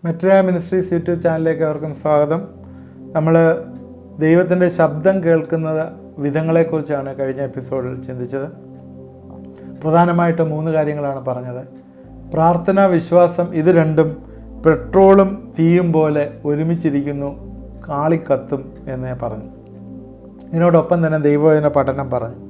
മെട്രിയ ministries YouTube ചാനലിലേക്ക് അവർക്കും സ്വാഗതം. നമ്മൾ ദൈവത്തിൻ്റെ ശബ്ദം കേൾക്കുന്ന വിധങ്ങളെക്കുറിച്ചാണ് കഴിഞ്ഞ എപ്പിസോഡിൽ ചിന്തിച്ചത്. പ്രധാനമായിട്ട് 3 കാര്യങ്ങളാണ് പറഞ്ഞത്. പ്രാർത്ഥന, വിശ്വാസം, ഇത് രണ്ടും പെട്രോളും തീയും പോലെ ഒരുമിച്ചിരിക്കുന്നു, കാളിക്കത്തും എന്നേ പറഞ്ഞു. ഇതിനോടൊപ്പം തന്നെ ദൈവവചന പഠനം പറഞ്ഞു.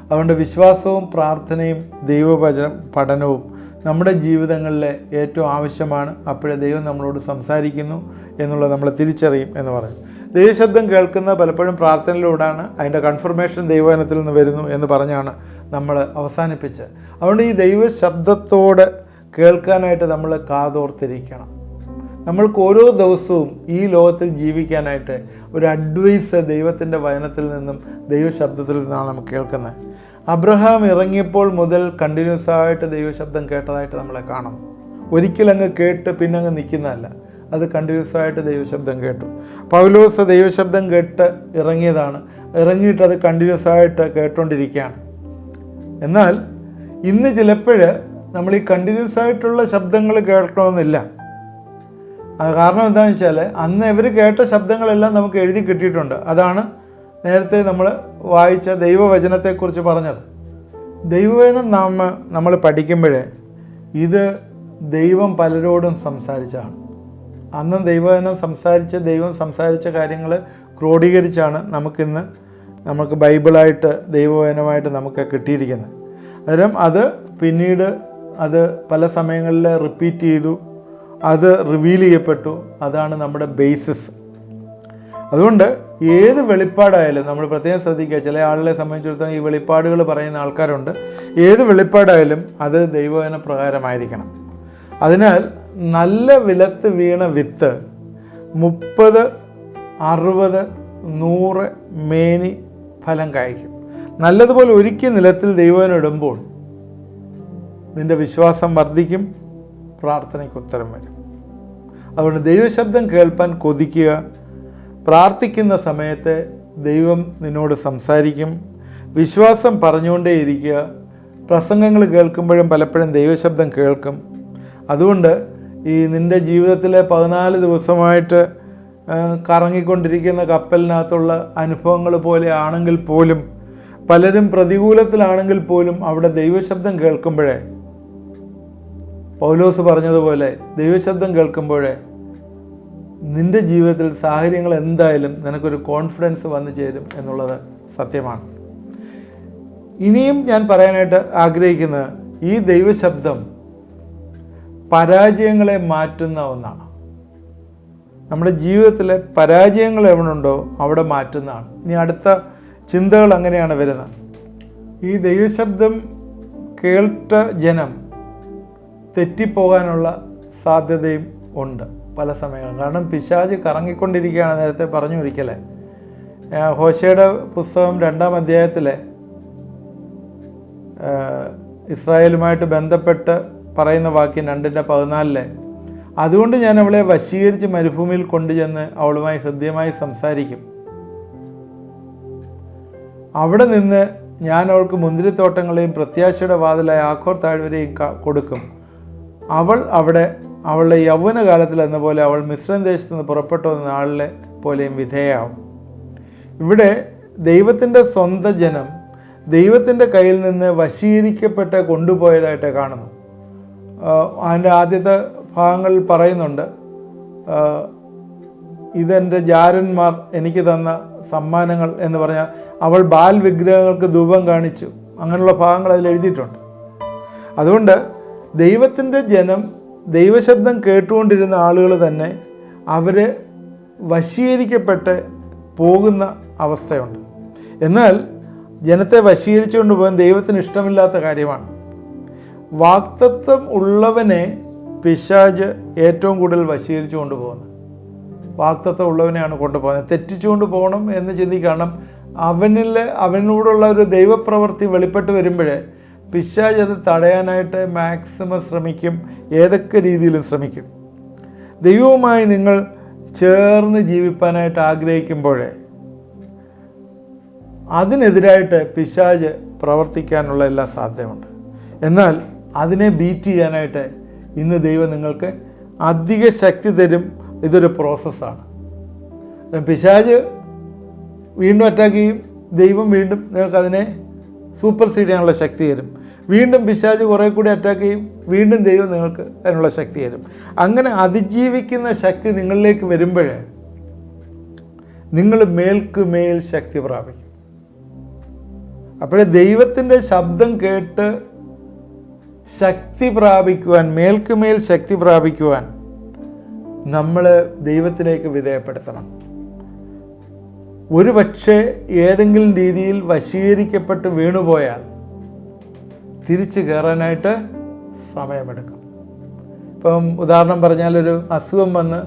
അതുകൊണ്ട് വിശ്വാസവും പ്രാർത്ഥനയും ദൈവവചന പഠനവും നമ്മുടെ ജീവിതങ്ങളിലെ ഏറ്റവും ആവശ്യമാണ്. അപ്പോഴേ ദൈവം നമ്മളോട് സംസാരിക്കുന്നു എന്നുള്ളത് നമ്മൾ തിരിച്ചറിയും എന്ന് പറഞ്ഞു. ദൈവശബ്ദം കേൾക്കുന്ന പലപ്പോഴും പ്രാർത്ഥനയിലൂടെയാണ്. അതിൻ്റെ കൺഫർമേഷൻ ദൈവവചനത്തിൽ നിന്ന് വരുന്നു എന്ന് പറഞ്ഞാണ് നമ്മൾ അവസാനിപ്പിച്ചത്. അതുകൊണ്ട് ഈ ദൈവശബ്ദത്തോട് കേൾക്കാനായിട്ട് നമ്മൾ കാതോർത്തിരിക്കണം. നമ്മൾക്ക് ഓരോ ദിവസവും ഈ ലോകത്തിൽ ജീവിക്കാനായിട്ട് ഒരു അഡ്വൈസ് ദൈവത്തിൻ്റെ വചനത്തിൽ നിന്നും ദൈവശബ്ദത്തിൽ നിന്നാണ് നമുക്ക് കേൾക്കുന്നത്. അബ്രഹാം ഇറങ്ങിയപ്പോൾ മുതൽ കണ്ടിന്യൂസ് ആയിട്ട് ദൈവശബ്ദം കേട്ടതായിട്ട് നമ്മളെ കാണും. ഒരിക്കലങ്ങ് കേട്ട് പിന്നെ അങ്ങ് നിൽക്കുന്നതല്ല, അത് കണ്ടിന്യൂസ് ആയിട്ട് ദൈവശബ്ദം കേട്ടു. പൗലോസ് ദൈവശബ്ദം കേട്ട് ഇറങ്ങിയതാണ്, ഇറങ്ങിയിട്ട് അത് കണ്ടിന്യൂസ് ആയിട്ട് കേട്ടുകൊണ്ടിരിക്കുകയാണ്. എന്നാൽ ഇന്ന് ചിലപ്പോൾ നമ്മൾ ഈ കണ്ടിന്യൂസ് ആയിട്ടുള്ള ശബ്ദങ്ങൾ കേൾക്കണമെന്നില്ല. അത് കാരണം എന്താണെന്ന് വെച്ചാൽ അന്ന് ഇവർ കേട്ട ശബ്ദങ്ങളെല്ലാം നമുക്ക് എഴുതി കിട്ടിയിട്ടുണ്ട്. അതാണ് നേരത്തെ നമ്മൾ വായിച്ച ദൈവവചനത്തെക്കുറിച്ച് പറഞ്ഞത്. ദൈവവചനം നമ്മൾ പഠിക്കുമ്പോഴേ ഇത് ദൈവം പലരോടും സംസാരിച്ചാണ്. അന്നും ദൈവവചനം ദൈവം സംസാരിച്ച കാര്യങ്ങൾ ക്രോഡീകരിച്ചാണ് നമുക്ക് ബൈബിളായിട്ട് ദൈവവചനമായിട്ട് നമുക്ക് കിട്ടിയിരിക്കുന്നത്. അന്നേരം അത് പിന്നീട് അത് പല സമയങ്ങളിൽ റിപ്പീറ്റ് ചെയ്തു, അത് റിവീൽ ചെയ്യപ്പെട്ടു. അതാണ് നമ്മുടെ ബേസിസ്. അതുകൊണ്ട് ഏത് വെളിപ്പാടായാലും നമ്മൾ പ്രത്യേകം ശ്രദ്ധിക്കുക. ചില ആളുകളെ സംബന്ധിച്ചിടത്തോളം ഈ വെളിപ്പാടുകൾ പറയുന്ന ആൾക്കാരുണ്ട്. ഏത് വെളിപ്പാടായാലും അത് ദൈവവചന പ്രകാരമായിരിക്കണം. അതിനാൽ നല്ല വിലത്ത് വീണ വിത്ത് 30, 60, 100 മേനി ഫലം കായ്ക്കും. നല്ലതുപോലെ ഒരുക്കി നിലത്തിൽ ദൈവവചനം ഇടുമ്പോൾ നിൻ്റെ വിശ്വാസം വർദ്ധിക്കും, പ്രാർത്ഥനയ്ക്ക് ഉത്തരം വരും. അതുകൊണ്ട് ദൈവശബ്ദം കേൾപ്പാൻ കൊതിക്കുക. പ്രാർത്ഥിക്കുന്ന സമയത്ത് ദൈവം നിന്നോട് സംസാരിക്കും. വിശ്വാസം പറഞ്ഞുകൊണ്ടേയിരിക്കുക. പ്രസംഗങ്ങൾ കേൾക്കുമ്പോഴും പലപ്പോഴും ദൈവശബ്ദം കേൾക്കും. അതുകൊണ്ട് ഈ നിൻ്റെ ജീവിതത്തിലെ 14 ദിവസമായിട്ട് കറങ്ങിക്കൊണ്ടിരിക്കുന്ന കപ്പലിനകത്തുള്ള അനുഭവങ്ങൾ പോലെ ആണെങ്കിൽ പോലും, പലരും പ്രതികൂലത്തിലാണെങ്കിൽ പോലും അവിടെ ദൈവശബ്ദം കേൾക്കുമ്പോഴേ, പൗലോസ് പറഞ്ഞതുപോലെ ദൈവശബ്ദം കേൾക്കുമ്പോഴേ നിൻ്റെ ജീവിതത്തിൽ സാഹചര്യങ്ങൾ എന്തായാലും നിനക്കൊരു കോൺഫിഡൻസ് വന്നു ചേരും എന്നുള്ളത് സത്യമാണ്. ഇനിയും ഞാൻ പറയാനായിട്ട് ആഗ്രഹിക്കുന്നത്, ഈ ദൈവശബ്ദം പരാജയങ്ങളെ മാറ്റുന്ന ഒന്നാണ്. നമ്മുടെ ജീവിതത്തിലെ പരാജയങ്ങൾ എവിടെയുണ്ടോ അവിടെ മാറ്റുന്നതാണ്. ഇനി അടുത്ത ചിന്തകൾ അങ്ങനെയാണ് വരുന്നത്. ഈ ദൈവശബ്ദം കേട്ട ജനം തെറ്റിപ്പോകാനുള്ള സാധ്യതയും ഉണ്ട് പല സമയങ്ങളും. കാരണം പിശാച് കറങ്ങിക്കൊണ്ടിരിക്കുകയാണ്. നേരത്തെ പറഞ്ഞു ഒരിക്കലേ ഹോശയുടെ പുസ്തകം 2-ാം അധ്യായത്തിലെ ഇസ്രായേലുമായിട്ട് ബന്ധപ്പെട്ട് പറയുന്ന വാക്യം 2:14 അതുകൊണ്ട് ഞാൻ അവളെ വശീകരിച്ച് മരുഭൂമിയിൽ കൊണ്ടുചെന്ന് അവളുമായി ഹൃദ്യമായി സംസാരിക്കും. അവിടെ നിന്ന് ഞാൻ അവൾക്ക് മുന്തിരിത്തോട്ടങ്ങളെയും പ്രത്യാശയുടെ വാതിലായ ആഖോർ താഴ്വരയും കൊടുക്കും. അവൾ അവിടെ അവളുടെ യൗവനകാലത്തിൽ എന്ന പോലെ അവൾ മിസ്രൈം ദേശത്ത് നിന്ന് പുറപ്പെട്ടു വന്ന ആളിലെ പോലെയും വിധേയാവും. ഇവിടെ ദൈവത്തിൻ്റെ സ്വന്തം ജനം ദൈവത്തിൻ്റെ കയ്യിൽ നിന്ന് വശീകരിക്കപ്പെട്ട് കൊണ്ടുപോയതായിട്ട് കാണുന്നു. അതിൻ്റെ ആദ്യത്തെ ഭാഗങ്ങളിൽ പറയുന്നുണ്ട്, ഇതെൻ്റെ ജാരന്മാർ എനിക്ക് തന്ന സമ്മാനങ്ങൾ എന്ന് പറഞ്ഞാൽ അവൾ ബാൽ വിഗ്രഹങ്ങൾക്ക് ധൂപം കാണിച്ചു. അങ്ങനെയുള്ള ഭാഗങ്ങൾ അതിൽ എഴുതിയിട്ടുണ്ട്. അതുകൊണ്ട് ദൈവത്തിൻ്റെ ജനം ദൈവശബ്ദം കേട്ടുകൊണ്ടിരുന്ന ആളുകൾ തന്നെ അവർ വശീകരിക്കപ്പെട്ട് പോകുന്ന അവസ്ഥയുണ്ട്. എന്നാൽ ജനത്തെ വശീകരിച്ചുകൊണ്ട് പോകാൻ ദൈവത്തിന് ഇഷ്ടമില്ലാത്ത കാര്യമാണ്. വാഗ്ദത്തം ഉള്ളവനെ പിശാച് ഏറ്റവും കൂടുതൽ വശീകരിച്ചു കൊണ്ടുപോകുന്നത്. വാഗ്ദത്തം ഉള്ളവനെയാണ് കൊണ്ടുപോകുന്നത്. തെറ്റിച്ചുകൊണ്ട് പോകണം എന്ന് ചിന്തിക്കണം. അവനോടുള്ള ഒരു ദൈവപ്രവൃത്തി വെളിപ്പെട്ട് വരുമ്പോഴേ പിശാച് അത് തടയാനായിട്ട് മാക്സിമം ശ്രമിക്കും, ഏതൊക്കെ രീതിയിലും ശ്രമിക്കും. ദൈവവുമായി നിങ്ങൾ ചേർന്ന് ജീവിപ്പാനായിട്ട് ആഗ്രഹിക്കുമ്പോഴേ അതിനെതിരായിട്ട് പിശാച് പ്രവർത്തിക്കാനുള്ള എല്ലാ സാധ്യതയുണ്ട്. എന്നാൽ അതിനെ ബീറ്റ് ചെയ്യാനായിട്ട് ഇന്ന് ദൈവം നിങ്ങൾക്ക് അധിക ശക്തി തരും. ഇതൊരു പ്രോസസ്സാണ്. പിശാച് വീണ്ടും അറ്റാക്ക് ചെയ്യും, ദൈവം വീണ്ടും നിങ്ങൾക്കതിനെ സൂപ്പർസീഡ് ചെയ്യാനുള്ള ശക്തി തരും. വീണ്ടും പിശാച് കുറേ കൂടി അറ്റാക്ക് ചെയ്യും, വീണ്ടും ദൈവം നിങ്ങൾക്ക് അതിനുള്ള ശക്തി തരും. അങ്ങനെ അതിജീവിക്കുന്ന ശക്തി നിങ്ങളിലേക്ക് വരുമ്പോൾ നിങ്ങൾ മേൽക്കുമേൽ ശക്തി പ്രാപിക്കും. അപ്പോഴേ ദൈവത്തിൻ്റെ ശബ്ദം കേട്ട് ശക്തി പ്രാപിക്കുവാൻ, മേൽക്കുമേൽ ശക്തി പ്രാപിക്കുവാൻ നമ്മൾ ദൈവത്തിലേക്ക് വിധേയപ്പെടുത്തണം. ഒരു പക്ഷേ ഏതെങ്കിലും രീതിയിൽ വശീകരിക്കപ്പെട്ട് വീണുപോയാൽ തിരിച്ചു കയറാനായിട്ട് സമയമെടുക്കും. ഇപ്പം ഉദാഹരണം പറഞ്ഞാൽ, ഒരു അസുഖം വന്ന്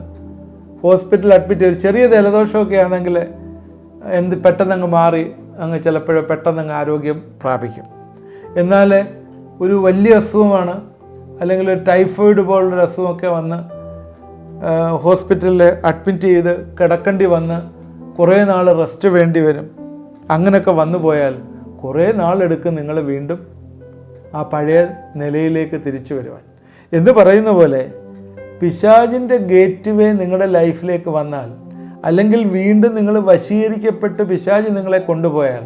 ഹോസ്പിറ്റലിൽ അഡ്മിറ്റ് ചെയ്ത് ചെറിയ ജലദോഷമൊക്കെ ആണെങ്കിൽ പെട്ടെന്നങ്ങ് മാറി അങ്ങ് ചിലപ്പോൾ പെട്ടെന്നങ്ങ് ആരോഗ്യം പ്രാപിക്കും. എന്നാൽ ഒരു വലിയ അസുഖമാണ്, അല്ലെങ്കിൽ ഒരു ടൈഫോയിഡ് പോലുള്ളൊരു അസുഖമൊക്കെ വന്ന് ഹോസ്പിറ്റലിൽ അഡ്മിറ്റ് ചെയ്ത് കിടക്കേണ്ടി വന്ന് കുറേ നാൾ റെസ്റ്റ് വേണ്ടി വരും. അങ്ങനെയൊക്കെ വന്നു പോയാൽ കുറേ നാളെടുക്കും നിങ്ങൾ വീണ്ടും ആ പഴയ നിലയിലേക്ക് തിരിച്ചു വരുവാൻ. എന്ന് പറയുന്ന പോലെ പിശാചിൻ്റെ ഗേറ്റ് വേ നിങ്ങളുടെ ലൈഫിലേക്ക് വന്നാൽ, അല്ലെങ്കിൽ വീണ്ടും നിങ്ങൾ വശീകരിക്കപ്പെട്ട് പിശാച് നിങ്ങളെ കൊണ്ടുപോയാൽ,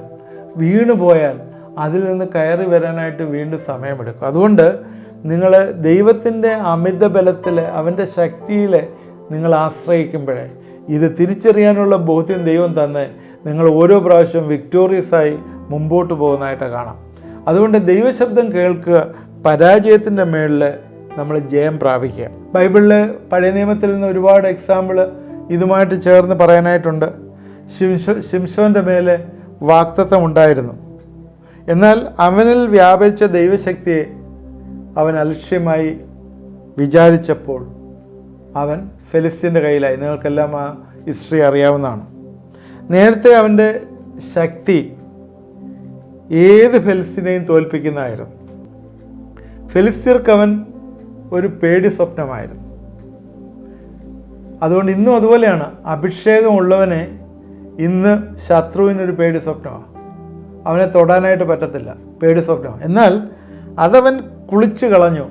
വീണുപോയാൽ അതിൽ നിന്ന് കയറി വരാനായിട്ട് വീണ്ടും സമയമെടുക്കും. അതുകൊണ്ട് നിങ്ങൾ ദൈവത്തിൻ്റെ അമിത ബലത്തിൽ, അവൻ്റെ ശക്തിയിൽ നിങ്ങൾ ആശ്രയിക്കുമ്പോഴേ ഇത് തിരിച്ചറിയാനുള്ള ബോധ്യം ദൈവം തന്നെ നിങ്ങൾ ഓരോ പ്രാവശ്യവും വിക്ടോറിയസായി മുമ്പോട്ട് പോകുന്നതായിട്ട് കാണാം. അതുകൊണ്ട് ദൈവശബ്ദം കേൾക്കുക, പരാജയത്തിൻ്റെ മേളിൽ നമ്മൾ ജയം പ്രാപിക്കുക. ബൈബിളിൽ പഴയ നിയമത്തിൽ നിന്ന് ഒരുപാട് എക്സാമ്പിൾ ഇതുമായിട്ട് ചേർന്ന് പറയാനായിട്ടുണ്ട്. ശിംശോൻ്റെ മേലെ വാഗ്ദത്തം ഉണ്ടായിരുന്നു. എന്നാൽ അവനിൽ വ്യാപരിച്ച ദൈവശക്തിയെ അവൻ അലക്ഷ്യമായി വിചാരിച്ചപ്പോൾ അവൻ ഫെലിസ്തീൻ്റെ കയ്യിലായി. നിങ്ങൾക്കെല്ലാം ആ ഹിസ്റ്ററി അറിയാവുന്നതാണ്. നേരത്തെ അവൻ്റെ ശക്തി ഏത് ഫെലിസ്തീനെയും തോൽപ്പിക്കുന്നതായിരുന്നു. ഫെലിസ്തീർക്ക് അവൻ ഒരു പേടി സ്വപ്നമായിരുന്നു. അതുകൊണ്ട് ഇന്നും അതുപോലെയാണ്. അഭിഷേകമുള്ളവനെ ഇന്ന് ശത്രുവിനൊരു പേടി സ്വപ്നമാണ്. അവനെ തൊടാനായിട്ട് പറ്റത്തില്ല, പേടി സ്വപ്നമാണ്. എന്നാൽ അതവൻ കുളിച്ച് കളഞ്ഞു,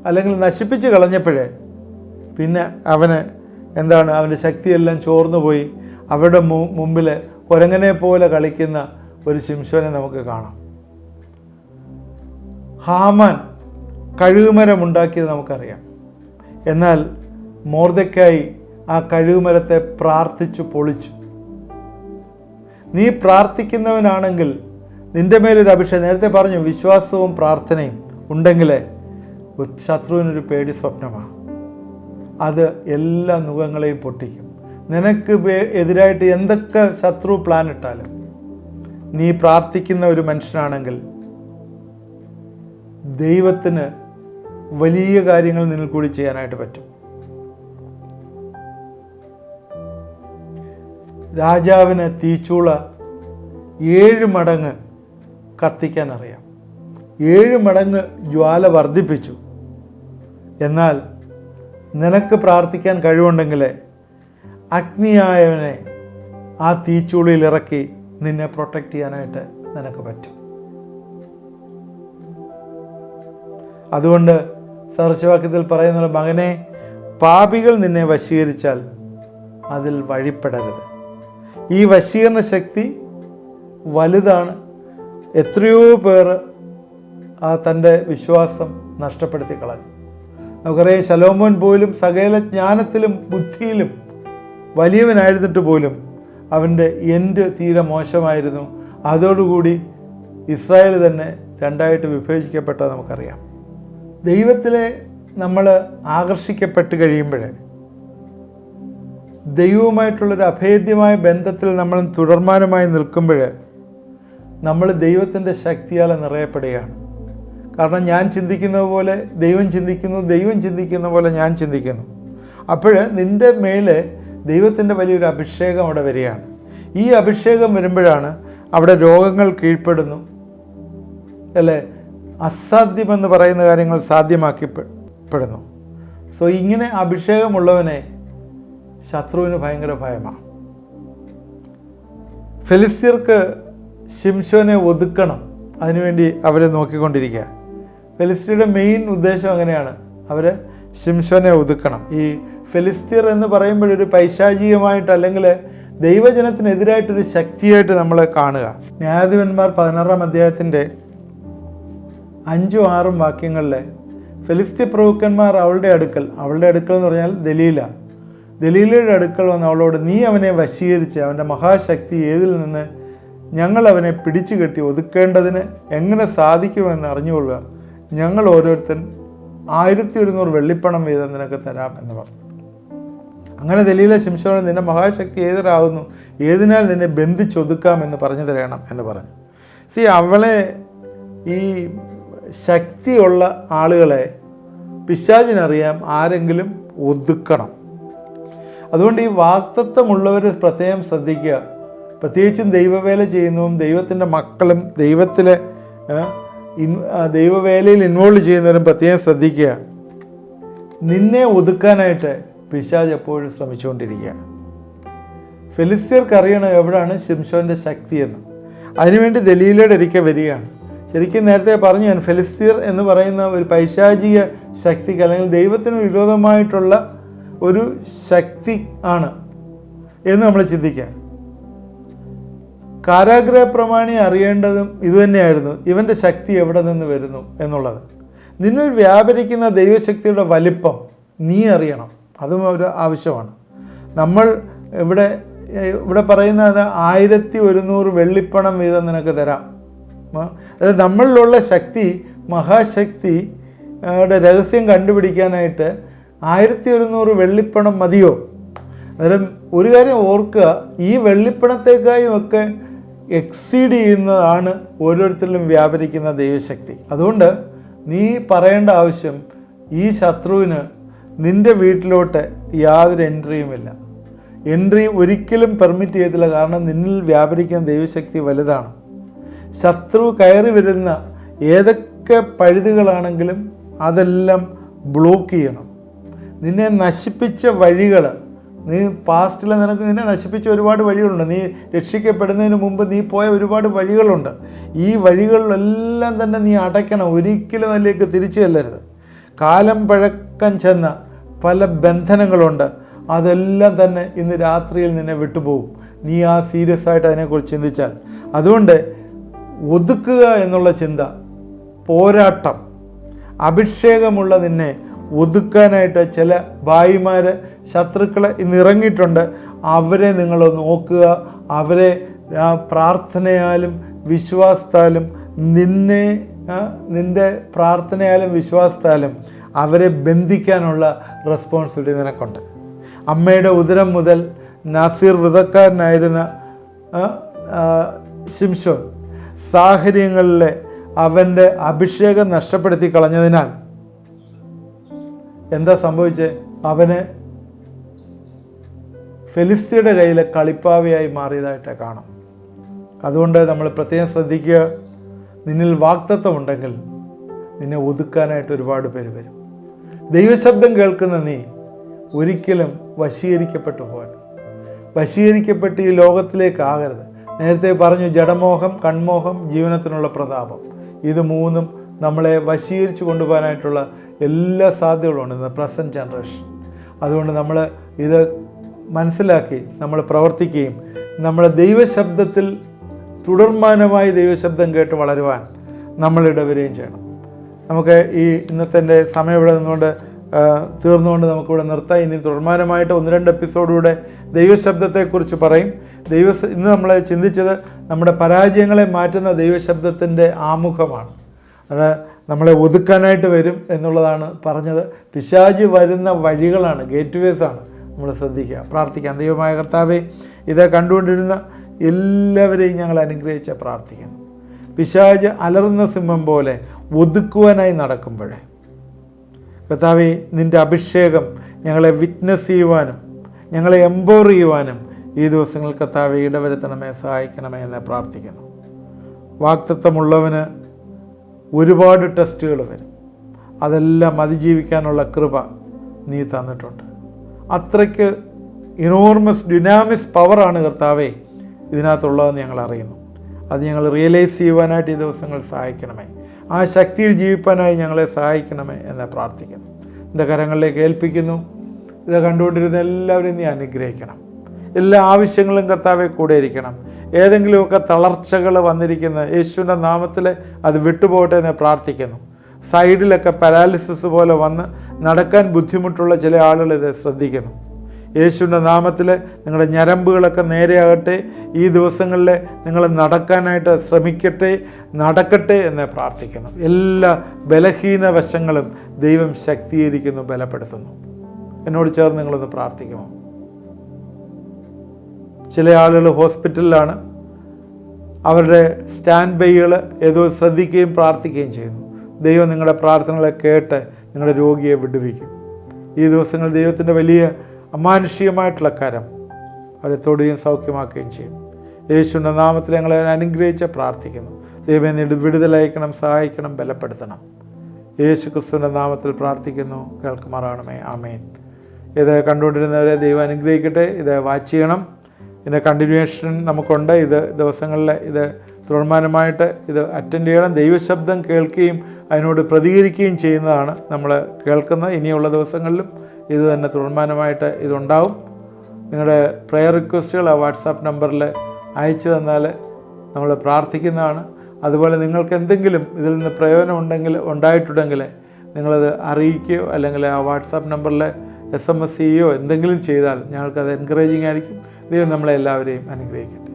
അല്ലെങ്കിൽ നശിപ്പിച്ച് കളഞ്ഞപ്പോഴേ പിന്നെ അവന് എന്താണ്, അവൻ്റെ ശക്തിയെല്ലാം ചോർന്നു പോയി. അവരുടെ മുമ്പിൽ കുരങ്ങനെ പോലെ കളിക്കുന്ന ഒരു ശിംശോനെ നമുക്ക് കാണാം. ഹാമാൻ കഴുകുമരം ഉണ്ടാക്കിയത് നമുക്കറിയാം. എന്നാൽ മൊർദെഖായി ആ കഴുകുമരത്തെ പ്രാർത്ഥിച്ചു പൊളിച്ചു. നീ പ്രാർത്ഥിക്കുന്നവനാണെങ്കിൽ നിൻ്റെ മേലൊരു അഭിഷേകം, നേരത്തെ പറഞ്ഞു വിശ്വാസവും പ്രാർത്ഥനയും ഉണ്ടെങ്കിൽ ശത്രുവിനൊരു പേടി സ്വപ്നമാണ്. അത് എല്ലാ നുഖങ്ങളെയും പൊട്ടിക്കും. നിനക്ക് എതിരായിട്ട് എന്തൊക്കെ ശത്രു പ്ലാൻ ഇട്ടാലും നീ പ്രാർത്ഥിക്കുന്ന ഒരു മനുഷ്യനാണെങ്കിൽ ദൈവത്തിന് വലിയ കാര്യങ്ങൾ നിന്നിൽ കൂടി ചെയ്യാനായിട്ട് പറ്റും. രാജാവിന് തീച്ചൂള 7 മടങ്ങ് കത്തിക്കാൻ അറിയാം. 7 മടങ്ങ് ജ്വാല വർദ്ധിപ്പിച്ചു. എന്നാൽ നിനക്ക് പ്രാർത്ഥിക്കാൻ കഴിവുണ്ടെങ്കിൽ അഗ്നിയായവനെ ആ തീച്ചൂളിയിൽ ഇറക്കി നിന്നെ പ്രൊട്ടക്റ്റ് ചെയ്യാനായിട്ട് നിനക്ക് പറ്റും. അതുകൊണ്ട് സദൃശവാക്യത്തിൽ പറയുന്നത്, മകനെ, പാപികൾ നിന്നെ വശീകരിച്ചാൽ അതിൽ വഴിപ്പെടരുത്. ഈ വശീകരണ ശക്തി വലുതാണ്. എത്രയോ പേർ തൻ്റെ വിശ്വാസം നഷ്ടപ്പെടുത്തി കളഞ്ഞു. നമുക്കറിയാം, ശലോമോൻ പോലും സകല ജ്ഞാനത്തിലും ബുദ്ധിയിലും വലിയവനായിരുന്നിട്ട് പോലും അവൻ്റെ എൻഡ് തീരെ മോശമായിരുന്നു. അതോടുകൂടി ഇസ്രായേൽ തന്നെ 2ആയിട്ട് വിഭജിക്കപ്പെട്ടത് നമുക്കറിയാം. ദൈവത്തിലെ നമ്മൾ ആകർഷിക്കപ്പെട്ട് കഴിയുമ്പോൾ, ദൈവവുമായിട്ടുള്ളൊരു അഭേദ്യമായ ബന്ധത്തിൽ നമ്മൾ തുടർമാനമായി നിൽക്കുമ്പോൾ നമ്മൾ ദൈവത്തിൻ്റെ ശക്തിയാൽ നിറയപ്പെടുകയാണ്. കാരണം ഞാൻ ചിന്തിക്കുന്നത് പോലെ ദൈവം ചിന്തിക്കുന്നു, ദൈവം ചിന്തിക്കുന്ന പോലെ ഞാൻ ചിന്തിക്കുന്നു. അപ്പോൾ നിൻ്റെ മേലെ ദൈവത്തിൻ്റെ വലിയൊരു അഭിഷേകം അവിടെ വരികയാണ്. ഈ അഭിഷേകം വരുമ്പോഴാണ് അവിടെ രോഗങ്ങൾ കീഴ്പ്പെടുന്നു, അല്ലേ? അസാധ്യമെന്ന് പറയുന്ന കാര്യങ്ങൾ സാധ്യമാക്കപ്പെടുന്നു. സോ ഇങ്ങനെ അഭിഷേകമുള്ളവനെ ശത്രുവിന് ഭയങ്കര ഭയമാണ്. ഫെലിസ്ത്യർക്ക് ശിംശോനെ ഒതുക്കണം, അതിനുവേണ്ടി അവർ നോക്കിക്കൊണ്ടിരിക്കുക. ഫെലിസ്ത്യരുടെ മെയിൻ ഉദ്ദേശം അങ്ങനെയാണ്. അവർ ശിംശോനെ ഒതുക്കണം. ഈ ഫെലിസ്തീർ എന്ന് പറയുമ്പോഴൊരു പൈശാചികമായിട്ട് അല്ലെങ്കിൽ ദൈവജനത്തിനെതിരായിട്ടൊരു ശക്തിയായിട്ട് നമ്മൾ കാണുക. ന്യായാധിപന്മാർ 16-ാം അധ്യായത്തിൻ്റെ 5-6 വാക്യങ്ങളിൽ ഫെലിസ്തീ പ്രഭുക്കന്മാർ അവളുടെ അടുക്കൽ എന്ന് പറഞ്ഞാൽ ദലീലയുടെ അടുക്കൽ വന്ന് അവളോട്, നീ അവനെ വശീകരിച്ച് അവൻ്റെ മഹാശക്തി ഏതിൽ നിന്ന് ഞങ്ങൾ അവനെ പിടിച്ചു കെട്ടി ഒതുക്കേണ്ടതിന് എങ്ങനെ സാധിക്കുമെന്ന് അറിഞ്ഞുകൊള്ളുക. ഞങ്ങൾ ഓരോരുത്തൻ 1100 വെള്ളിപ്പണം വീതം നിനക്ക് തരാം എന്ന് പറഞ്ഞു. അങ്ങനെ ദലീല ശിംശോനെ, നിന്റെ മഹാശക്തി ഏതിലാകുന്നു, ഏതിനാൽ നിന്നെ ബന്ധിച്ചൊതുക്കാം എന്ന് പറഞ്ഞു തരണം എന്ന് പറഞ്ഞു. അവളെ, ഈ ശക്തിയുള്ള ആളുകളെ പിശാചിനറിയാം ആരെങ്കിലും ഒതുക്കണം. അതുകൊണ്ട് ഈ വാഗ്ദത്തമുള്ളവർ പ്രത്യേകം ശ്രദ്ധിക്കുക. പ്രത്യേകിച്ചും ദൈവവേല ചെയ്യുന്നതും ദൈവത്തിൻ്റെ മക്കളും ദൈവവേലയിൽ ഇൻവോൾവ് ചെയ്യുന്നവരും പ്രത്യേകം ശ്രദ്ധിക്കുക. നിന്നെ ഒതുക്കാനായിട്ട് പിശാച് എപ്പോഴും ശ്രമിച്ചുകൊണ്ടിരിക്കുക. ഫെലിസ്തീർക്ക് അറിയണം എവിടെയാണ് ശിംശോൻ്റെ ശക്തിയെന്ന്. അതിനുവേണ്ടി ദലീലയുടെ ഒരിക്കൽ വരികയാണ്. ശരിക്കും നേരത്തെ പറഞ്ഞു ഞാൻ, ഫെലിസ്തീർ എന്ന് പറയുന്ന ഒരു പൈശാചിക ശക്തിക്ക് അല്ലെങ്കിൽ ദൈവത്തിന് വിരോധമായിട്ടുള്ള ഒരു ശക്തി ആണ് എന്ന് നമ്മൾ ചിന്തിക്കാം. കാരാഗ്രഹ പ്രമാണി അറിയേണ്ടതും ഇതുതന്നെയായിരുന്നു, ഇവൻ്റെ ശക്തി എവിടെ നിന്ന് വരുന്നു എന്നുള്ളത്. നിന്നിൽ വ്യാപരിക്കുന്ന ദൈവശക്തിയുടെ വലിപ്പം നീ അറിയണം, അതും ഒരു ആവശ്യമാണ്. നമ്മൾ ഇവിടെ പറയുന്നത് 1100 വെള്ളിപ്പണം വീതം നിനക്ക് തരാം. അതായത് നമ്മളിലുള്ള ശക്തി, മഹാശക്തിയുടെ രഹസ്യം കണ്ടുപിടിക്കാനായിട്ട് 1100 വെള്ളിപ്പണം മതിയോ? അന്നേരം ഒരു കാര്യം ഓർക്കുക, ഈ വെള്ളിപ്പണത്തേക്കായും ഒക്കെ എക്സീഡ് ചെയ്യുന്നതാണ് ഓരോരുത്തരിലും വ്യാപരിക്കുന്ന ദൈവശക്തി. അതുകൊണ്ട് നീ പറയേണ്ട ആവശ്യം, ഈ ശത്രുവിന് നിൻ്റെ വീട്ടിലോട്ട് യാതൊരു എൻട്രിയുമില്ല. എൻട്രി ഒരിക്കലും പെർമിറ്റ് ചെയ്യത്തില്ല. കാരണം നിന്നിൽ വ്യാപരിക്കുന്ന ദൈവശക്തി വലുതാണ്. ശത്രു കയറി വരുന്ന ഏതൊക്കെ പഴുതുകളാണെങ്കിലും അതെല്ലാം ബ്ലോക്ക് ചെയ്യണം. നിന്നെ നശിപ്പിച്ച വഴികൾ, നീ പാസ്റ്റിൽ നിന്നെ നശിപ്പിച്ച ഒരുപാട് വഴികളുണ്ട്. നീ രക്ഷിക്കപ്പെടുന്നതിന് മുമ്പ് നീ പോയ ഒരുപാട് വഴികളുണ്ട്. ഈ വഴികളിലെല്ലാം തന്നെ നീ അടയ്ക്കണം. ഒരിക്കലും അതിലേക്ക് തിരിച്ചു ചെല്ലരുത്. കാലം പഴക്കം ചെന്ന പല ബന്ധനങ്ങളുണ്ട്. അതെല്ലാം തന്നെ ഇന്ന് രാത്രിയിൽ നിന്നെ വിട്ടുപോകും, നീ സീരിയസ് ആയിട്ട് അതിനെക്കുറിച്ച് ചിന്തിച്ചാൽ. അതുകൊണ്ട് ഒതുക്കുക എന്നുള്ള ചിന്ത, പോരാട്ടം, അഭിഷേകമുള്ള നിന്നെ ഒതുക്കാനായിട്ട് ചില ഭായിമാർ, ശത്രുക്കളെ ഇന്ന് ഇറങ്ങിയിട്ടുണ്ട്. അവരെ നിങ്ങൾ നോക്കുക. അവരെ പ്രാർത്ഥനയാലും വിശ്വാസത്താലും നിൻ്റെ പ്രാർത്ഥനയാലും വിശ്വാസത്താലും അവരെ ബന്ധിക്കാനുള്ള റെസ്പോൺസിബിലിറ്റി നിനക്കുണ്ട്. അമ്മയുടെ ഉദരം മുതൽ നാസീർ വ്രതക്കാരനായിരുന്ന ശിംശോൻ സാഹചര്യങ്ങളിലെ അവൻ്റെ അഭിഷേകം നഷ്ടപ്പെടുത്തി കളഞ്ഞതിനാൽ എന്താ സംഭവിച്ചത്? അവന് ഫെലിസ്ത്യയുടെ കയ്യിലെ കളിപ്പാവയായി മാറിയതായിട്ട് കാണാം. അതുകൊണ്ട് നമ്മൾ പ്രത്യേകം ശ്രദ്ധിക്കുക. നിന്നിൽ വാഗ്ദത്തമുണ്ടെങ്കിൽ നിന്നെ ഒതുക്കാനായിട്ട് ഒരുപാട് പേര് വരും. ദൈവശബ്ദം കേൾക്കുന്ന നീ ഒരിക്കലും വശീകരിക്കപ്പെട്ടു പോകരുത്. വശീകരിക്കപ്പെട്ട് ഈ ലോകത്തിലേക്കാകരുത്. നേരത്തെ പറഞ്ഞു, ജഡമോഹം, കൺമോഹം, ജീവനത്തിനുള്ള പ്രതാപം, ഇത് മൂന്നും നമ്മളെ വശീകരിച്ചു കൊണ്ടുപോകാനായിട്ടുള്ള എല്ലാ സാധ്യതകളുണ്ട് ഇന്ന് പ്രസൻറ്റ് ജനറേഷൻ. അതുകൊണ്ട് നമ്മൾ ഇത് മനസ്സിലാക്കി നമ്മൾ പ്രവർത്തിക്കുകയും നമ്മുടെ ദൈവശബ്ദത്തിൽ തുടർമാനമായി ദൈവശബ്ദം കേട്ട് വളരുവാൻ നമ്മൾ ഇടവരുകയും ചെയ്യണം. നമുക്ക് ഈ ഇന്നത്തെ സമയം ഇവിടെ നിന്നുകൊണ്ട് തീർന്നുകൊണ്ട് നമുക്കിവിടെ നിർത്താം. ഇനി തുടർമാനമായിട്ട് 1-2 എപ്പിസോഡിലൂടെ ദൈവശബ്ദത്തെക്കുറിച്ച് പറയും. ഇന്ന് നമ്മൾ ചിന്തിച്ചത് നമ്മുടെ പരാജയങ്ങളെ മാറ്റുന്ന ദൈവശബ്ദത്തിൻ്റെ ആമുഖമാണ്. അത് നമ്മളെ ഒതുക്കാനായിട്ട് വരും എന്നുള്ളതാണ് പറഞ്ഞത്. പിശാച് വരുന്ന വഴികളാണ്, ഗേറ്റ് വേസ് ആണ്. നമ്മൾ ശ്രദ്ധിക്കുക, പ്രാർത്ഥിക്കാം. ദൈവമായ കർത്താവേ, ഇത് കണ്ടുകൊണ്ടിരുന്ന എല്ലാവരെയും ഞങ്ങൾ അനുഗ്രഹിച്ച് പ്രാർത്ഥിക്കുന്നു. പിശാച് അലറുന്ന സിംഹം പോലെ ഒതുക്കുവാനായി നടക്കുമ്പോഴേ കർത്താവേ, നിൻ്റെ അഭിഷേകം ഞങ്ങളെ വിറ്റ്നസ് ചെയ്യുവാനും ഞങ്ങളെ എംപവർ ചെയ്യുവാനും ഈ ദിവസങ്ങൾ കർത്താവേ ഇടവരുത്തണമേ, സഹായിക്കണമേ എന്ന് പ്രാർത്ഥിക്കുന്നു. വാഗ്ദത്തമുള്ളവന് ഒരുപാട് ടെസ്റ്റുകൾ വരും. അതെല്ലാം അതിജീവിക്കാനുള്ള കൃപ നീ തന്നിട്ടുണ്ട്. അത്രയ്ക്ക് ഇനോർമസ് ഡിനാമിക്സ് പവറാണ് കർത്താവേ ഇതിനകത്തുള്ളതെന്ന് ഞങ്ങൾ അറിയുന്നു. അത് ഞങ്ങൾ റിയലൈസ് ചെയ്യുവാനായിട്ട് ഈ ദിവസങ്ങൾ സഹായിക്കണമേ. ആ ശക്തിയിൽ ജീവിക്കാനായി ഞങ്ങളെ സഹായിക്കണമേ എന്ന് പ്രാർത്ഥിക്കുന്നു. എൻ്റെ കരങ്ങളിലേക്ക് ഏൽപ്പിക്കുന്നു. ഇത് കണ്ടുകൊണ്ടിരുന്ന എല്ലാവരെയും നീ അനുഗ്രഹിക്കണം. എല്ലാ ആവശ്യങ്ങളും കർത്താവെ കൂടെ ഇരിക്കണം. ഏതെങ്കിലുമൊക്കെ തളർച്ചകൾ വന്നിരിക്കുന്ന യേശുവിൻ്റെ നാമത്തിൽ അത് വിട്ടുപോകട്ടെ എന്ന് പ്രാർത്ഥിക്കുന്നു. സൈഡിലൊക്കെ പാരാലിസിസ് പോലെ വന്ന് നടക്കാൻ ബുദ്ധിമുട്ടുള്ള ചില ആളുകൾ ഇത് ശ്രദ്ധിക്കുന്നു. യേശുവിൻ്റെ നാമത്തിൽ നിങ്ങളുടെ ഞരമ്പുകളൊക്കെ നേരെയാകട്ടെ. ഈ ദിവസങ്ങളിൽ നിങ്ങൾ നടക്കാനായിട്ട് ശ്രമിക്കട്ടെ, നടക്കട്ടെ എന്ന് പ്രാർത്ഥിക്കുന്നു. എല്ലാ ബലഹീന വശങ്ങളും ദൈവം ശക്തീകരിക്കുന്നു, ബലപ്പെടുത്തുന്നു. എന്നോട് ചേർന്ന് നിങ്ങളൊന്ന് പ്രാർത്ഥിക്കുമോ? ചില ആളുകൾ ഹോസ്പിറ്റലിലാണ്. അവരുടെ സ്റ്റാൻഡ് ബൈകൾ ഏതോ ശ്രദ്ധിക്കുകയും പ്രാർത്ഥിക്കുകയും ചെയ്യുന്നു. ദൈവം നിങ്ങളുടെ പ്രാർത്ഥനകളെ കേട്ട് നിങ്ങളുടെ രോഗിയെ വിടുവിക്കും. ഈ ദിവസങ്ങളിൽ ദൈവത്തിൻ്റെ വലിയ അമാനുഷികമായിട്ടുള്ള കരം അവരെ തൊടുകയും സൗഖ്യമാക്കുകയും ചെയ്യും. യേശുവിൻ്റെ നാമത്തിൽ ഞങ്ങളെ അനുഗ്രഹിച്ച് പ്രാർത്ഥിക്കുന്നു. ദൈവം വിടുതലയക്കണം, സഹായിക്കണം, ബലപ്പെടുത്തണം. യേശു ക്രിസ്തുവിൻ്റെ നാമത്തിൽ പ്രാർത്ഥിക്കുന്നു. കേൾക്കുമാറാണമേ. ആമേൻ. ഇത് കണ്ടുകൊണ്ടിരുന്നവരെ ദൈവം അനുഗ്രഹിക്കട്ടെ. ഇത് വാച്ച് ചെയ്യണം. ഇതിൻ്റെ കണ്ടിന്യൂവേഷൻ നമുക്കുണ്ട്. ഇത് ദിവസങ്ങളിൽ ഇത് തുടർമാനമായിട്ട് ഇത് അറ്റൻഡ് ചെയ്യണം. ദൈവശബ്ദം കേൾക്കുകയും അതിനോട് പ്രതികരിക്കുകയും ചെയ്യുന്നതാണ് നമ്മൾ കേൾക്കുന്നത്. ഇനിയുള്ള ദിവസങ്ങളിലും ഇത് തന്നെ തുടർമാനമായിട്ട് ഇതുണ്ടാവും. നിങ്ങളുടെ പ്രെയർ റിക്വസ്റ്റുകൾ ആ വാട്സാപ്പ് നമ്പറിൽ അയച്ചു തന്നാൽ നമ്മൾ പ്രാർത്ഥിക്കുന്നതാണ്. അതുപോലെ നിങ്ങൾക്ക് എന്തെങ്കിലും ഇതിൽ നിന്ന് പ്രയോജനം ഉണ്ടായിട്ടുണ്ടെങ്കിൽ നിങ്ങളത് അറിയിക്കുകയോ അല്ലെങ്കിൽ ആ വാട്സാപ്പ് നമ്പറിൽ SMS ചെയ്യുകയോ എന്തെങ്കിലും ചെയ്താൽ ഞങ്ങൾക്കത് എൻകറേജിങ് ആയിരിക്കും. ദൈവം നമ്മളെല്ലാവരെയും അനുഗ്രഹിക്കട്ടെ.